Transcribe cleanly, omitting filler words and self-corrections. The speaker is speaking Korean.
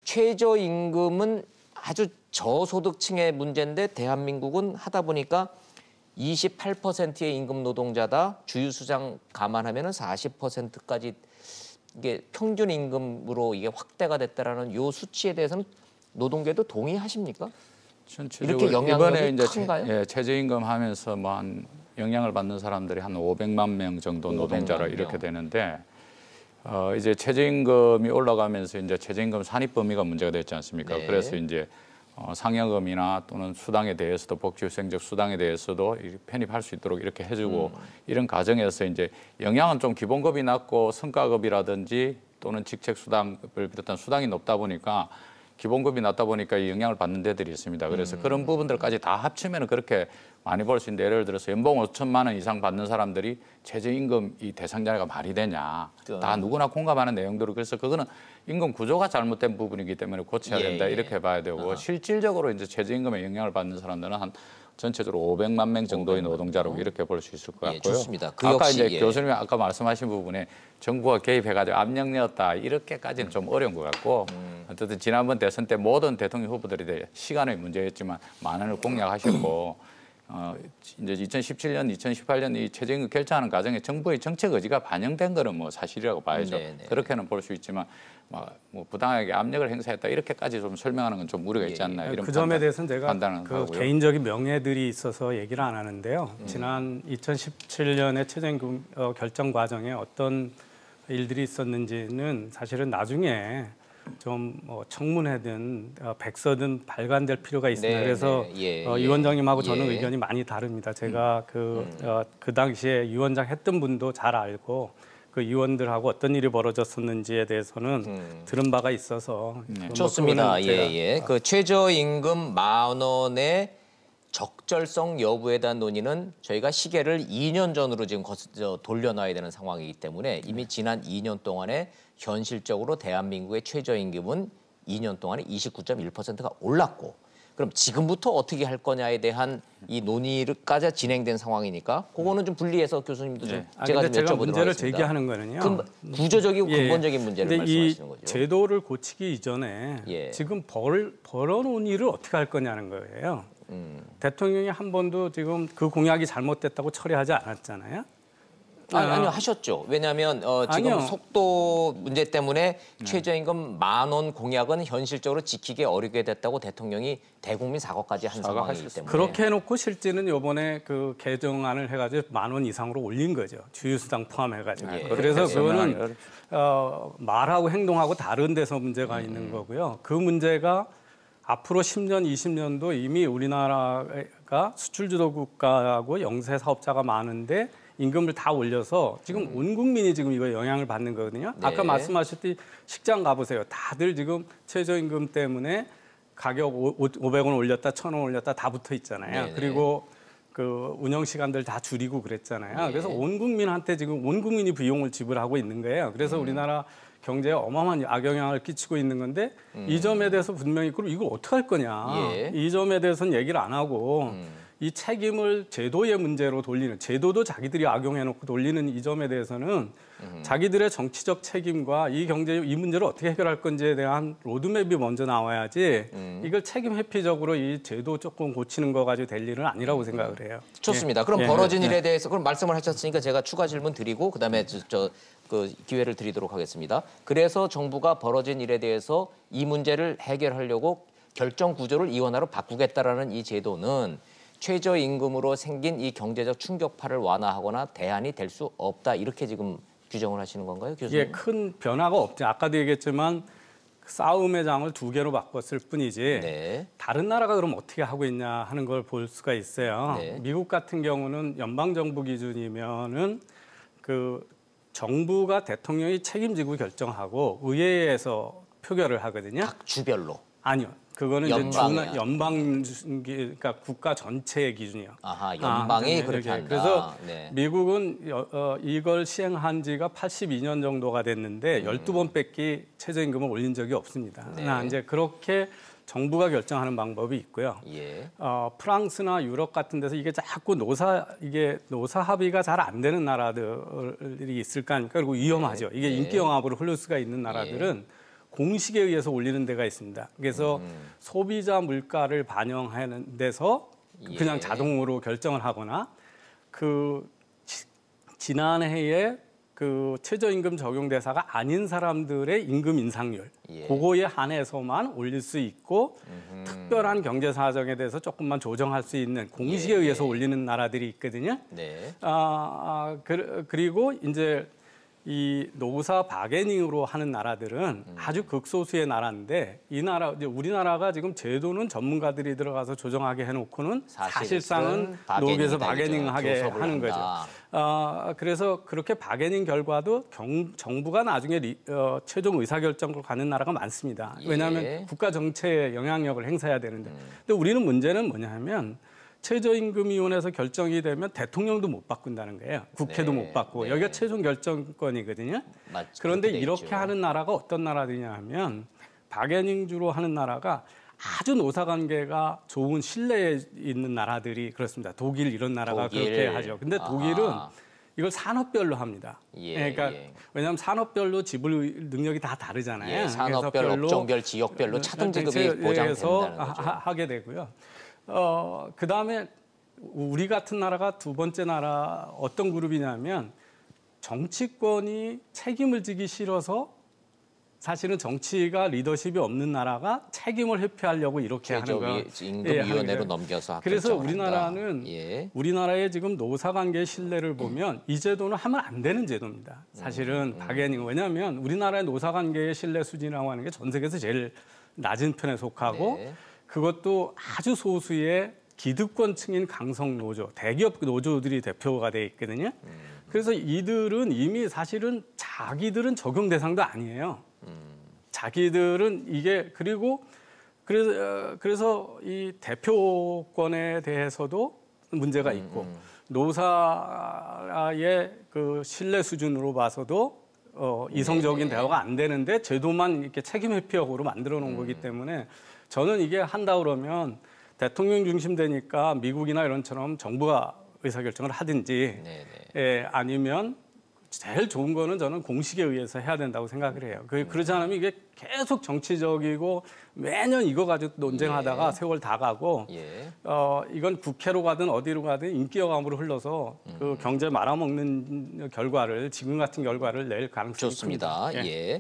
최저임금은 아주 저소득층의 문제인데 대한민국은 하다 보니까 28%의 임금 노동자다. 주휴수당 감안하면은 40%까지 이게 평균 임금으로 이게 확대가 됐다라는 요 수치에 대해서는 노동계도 동의하십니까? 이렇게 영향력이 큰가요? 예, 최저임금 하면서 뭐 한 영향을 받는 사람들이 한 500만 명 정도 노동자라 이렇게 되는데 이제 최저임금이 올라가면서 이제 최저임금 산입 범위가 문제가 됐지 않습니까? 네. 그래서 이제 상여금이나 또는 수당에 대해서도 복지후생적 수당에 대해서도 편입할 수 있도록 이렇게 해주고 이런 과정에서 이제 영향은 좀 기본급이 낮고 성과급이라든지 또는 직책수당을 비롯한 수당이 높다 보니까 기본급이 낮다 보니까 이 영향을 받는 데들이 있습니다. 그래서 그런 부분들까지 다 합치면 그렇게 많이 벌 수 있는데 예를 들어서 연봉 5천만 원 이상 받는 사람들이 최저임금 이 대상자가 말이 되냐. 다 누구나 공감하는 내용들을 그래서 그거는 임금 구조가 잘못된 부분이기 때문에 고쳐야 된다 이렇게 봐야 되고 실질적으로 이제 최저임금에 영향을 받는 사람들은 한 전체적으로 500만 명 정도의 노동자로 이렇게 볼 수 있을 것 같고요. 좋습니다. 그 아까 역시, 이제 교수님이 아까 말씀하신 부분에 정부가 개입해가지고 압력넣었다 이렇게까지는 좀 어려운 것 같고 어쨌든 지난번 대선 때 모든 대통령 후보들이 시간의 문제였지만 많은 걸 공약하셨고 이제 2017년, 2018년 이 최저임금 결정하는 과정에 정부의 정책 의지가 반영된 거는 뭐 사실이라고 봐야죠. 그렇게는 볼 수 있지만 뭐 부당하게 압력을 행사했다 이렇게까지 좀 설명하는 건 좀 무리가 있지 않나 이런 그 점에 대해서는 제가 그 하고요. 개인적인 명예들이 있어서 얘기를 안 하는데요. 지난 2017년에 최저임금 결정 과정에 어떤 일들이 있었는지는 사실은 나중에 좀 청문회든 백서든 발간될 필요가 있습니다. 그래서 위원장님하고 저는 의견이 많이 다릅니다. 제가 그 당시에 위원장 했던 분도 잘 알고 그 위원들하고 어떤 일이 벌어졌었는지에 대해서는 들은 바가 있어서 좋습니다. 그 최저임금 10,000원의 적절성 여부에 대한 논의는 저희가 시계를 2년 전으로 지금 돌려놔야 되는 상황이기 때문에 이미 지난 2년 동안에 현실적으로 대한민국의 최저임금은 2년 동안에 29.1%가 올랐고 그럼 지금부터 어떻게 할 거냐에 대한 이 논의까지 진행된 상황이니까 그거는 좀 분리해서 교수님도 좀 제가 좀 여쭤보도록 문제를 하겠습니다. 제기하는 거는요. 구조적이고 근본적인 문제를 말씀하시는 거죠. 이 제도를 고치기 이전에 지금 벌어놓은 일을 어떻게 할 거냐는 거예요. 대통령이 한 번도 지금 그 공약이 잘못됐다고 처리하지 않았잖아요. 아니요 하셨죠. 왜냐하면 지금 속도 문제 때문에 최저임금 10,000원 공약은 현실적으로 지키기 어렵게 됐다고 대통령이 대국민 사과까지 한 상황이기 때문에 그렇게 해놓고 실제는 이번에 그 개정안을 해가지고 10,000원 이상으로 올린 거죠. 주휴수당 포함해가지고. 그래서 그거는 말하고 행동하고 다른 데서 문제가 있는 거고요. 그 문제가 앞으로 10년, 20년도 이미 우리나라가 수출주도 국가하고 영세 사업자가 많은데 임금을 다 올려서 지금 온 국민이 지금 이거 영향을 받는 거거든요. 아까 말씀하셨듯이 식장 가보세요. 다들 지금 최저임금 때문에 가격 500원 올렸다, 1,000원 올렸다 다 붙어 있잖아요. 그리고 그 운영 시간들 다 줄이고 그랬잖아요. 그래서 온 국민한테 지금 온 국민이 비용을 지불하고 있는 거예요. 그래서 우리나라 경제에 어마어마한 악영향을 끼치고 있는 건데 이 점에 대해서 분명히 그럼 이걸 어떻게 할 거냐. 이 점에 대해서는 얘기를 안 하고 이 책임을 제도의 문제로 돌리는 제도도 자기들이 악용해놓고 돌리는 이 점에 대해서는 자기들의 정치적 책임과 이 문제를 어떻게 해결할 건지에 대한 로드맵이 먼저 나와야지 이걸 책임 회피적으로 이 제도 조금 고치는 거 가지고 될 일은 아니라고 생각을 해요. 좋습니다. 그럼 벌어진 일에 대해서 그럼 말씀을 하셨으니까 제가 추가 질문 드리고 그다음에 그 기회를 드리도록 하겠습니다. 그래서 정부가 벌어진 일에 대해서 이 문제를 해결하려고 결정 구조를 이원화로 바꾸겠다라는 이 제도는 최저임금으로 생긴 이 경제적 충격파를 완화하거나 대안이 될 수 없다 이렇게 지금 규정을 하시는 건가요, 교수님? 큰 변화가 없죠. 아까도 얘기했지만 싸움의 장을 2개로 바꿨을 뿐이지 다른 나라가 그럼 어떻게 하고 있냐 하는 걸 볼 수가 있어요. 미국 같은 경우는 연방정부 기준이면은 그 정부가 대통령이 책임지고 결정하고 의회에서 표결을 하거든요. 각 주별로? 아니요. 그거는 연방 그러니까 국가 전체의 기준이요. 연방이 그렇게 한다. 그래서 미국은 이걸 시행한 지가 82년 정도가 됐는데 12번 뺏기 최저임금을 올린 적이 없습니다. 이제 그렇게 정부가 결정하는 방법이 있고요. 프랑스나 유럽 같은 데서 이게 자꾸 노사 합의가 잘 안 되는 나라들이 있을 거 아닙니까? 그리고 위험하죠. 이게 인기 영합으로 흐를 수가 있는 나라들은 공식에 의해서 올리는 데가 있습니다. 그래서 소비자 물가를 반영하는 데서 그냥 예. 자동으로 결정을 하거나 지난해에 그 최저임금 적용 대사가 아닌 사람들의 임금 인상률 예. 그거에 한해서만 올릴 수 있고 특별한 경제 사정에 대해서 조금만 조정할 수 있는 공식에 예. 의해서 올리는 나라들이 있거든요. 네. 그리고 이제 이 노사 바게닝으로 하는 나라들은 아주 극소수의 나라인데 이 나라 이제 우리나라가 지금 제도는 전문가들이 들어가서 조정하게 해놓고는 사실상은 노계에서 바게닝하게 하는 거죠. 그래서 그렇게 바게닝 결과도 정부가 나중에 최종 의사결정을 가는 나라가 많습니다. 예. 왜냐하면 국가 정체에 영향력을 행사해야 되는데. 근데 우리는 문제는 뭐냐면 최저임금위원회에서 결정이 되면 대통령도 못 바꾼다는 거예요. 국회도 네. 못 바꾸고 네. 여기가 최종 결정권이거든요. 그런데 이렇게 하는 나라가 어떤 나라들이냐 하면 바게닝주로 하는 나라가 아주 노사관계가 좋은 신뢰에 있는 나라들이 그렇습니다. 독일 이런 나라가 그렇게 하죠. 근데 독일은 이걸 산업별로 합니다. 그러니까 왜냐하면 산업별로 지불 능력이 다 다르잖아요. 예, 산업별, 업종별, 지역별로 차등 지급이 보장된다는 거죠. 하게 되고요. 그다음에 우리 같은 나라가 두 번째 나라 어떤 그룹이냐면 정치권이 책임을 지기 싫어서 사실은 정치가 리더십이 없는 나라가 책임을 회피하려고 이렇게 하는 거예요. 임금위원회로 넘겨서 그래서 우리나라는 예. 우리나라의 지금 노사관계 신뢰를 보면 이 제도는 하면 안 되는 제도입니다. 사실은 바게닝 왜냐하면 우리나라의 노사관계의 신뢰 수준이라고 하는 게 전 세계에서 제일 낮은 편에 속하고 네. 그것도 아주 소수의 기득권층인 강성 노조, 대기업 노조들이 대표가 돼 있거든요. 그래서 이들은 이미 사실은 자기들은 적용 대상도 아니에요. 자기들은 이게 그래서 이 대표권에 대해서도 문제가 있고 노사의 그 신뢰 수준으로 봐서도 이성적인 대화가 안 되는데 제도만 이렇게 책임 회피역으로 만들어 놓은 거기 때문에 저는 이게 한다 그러면 대통령 중심되니까 미국이나 이런처럼 정부가 의사결정을 하든지 아니면 제일 좋은 거는 저는 공식에 의해서 해야 된다고 생각을 해요. 그렇지 않으면 이게 계속 정치적이고 매년 이거 가지고 논쟁하다가 세월 다 가고 이건 국회로 가든 어디로 가든 인기여감으로 흘러서 그 경제 말아먹는 결과를 지금 같은 결과를 낼 가능성이 좋습니다. 큽니다. 예.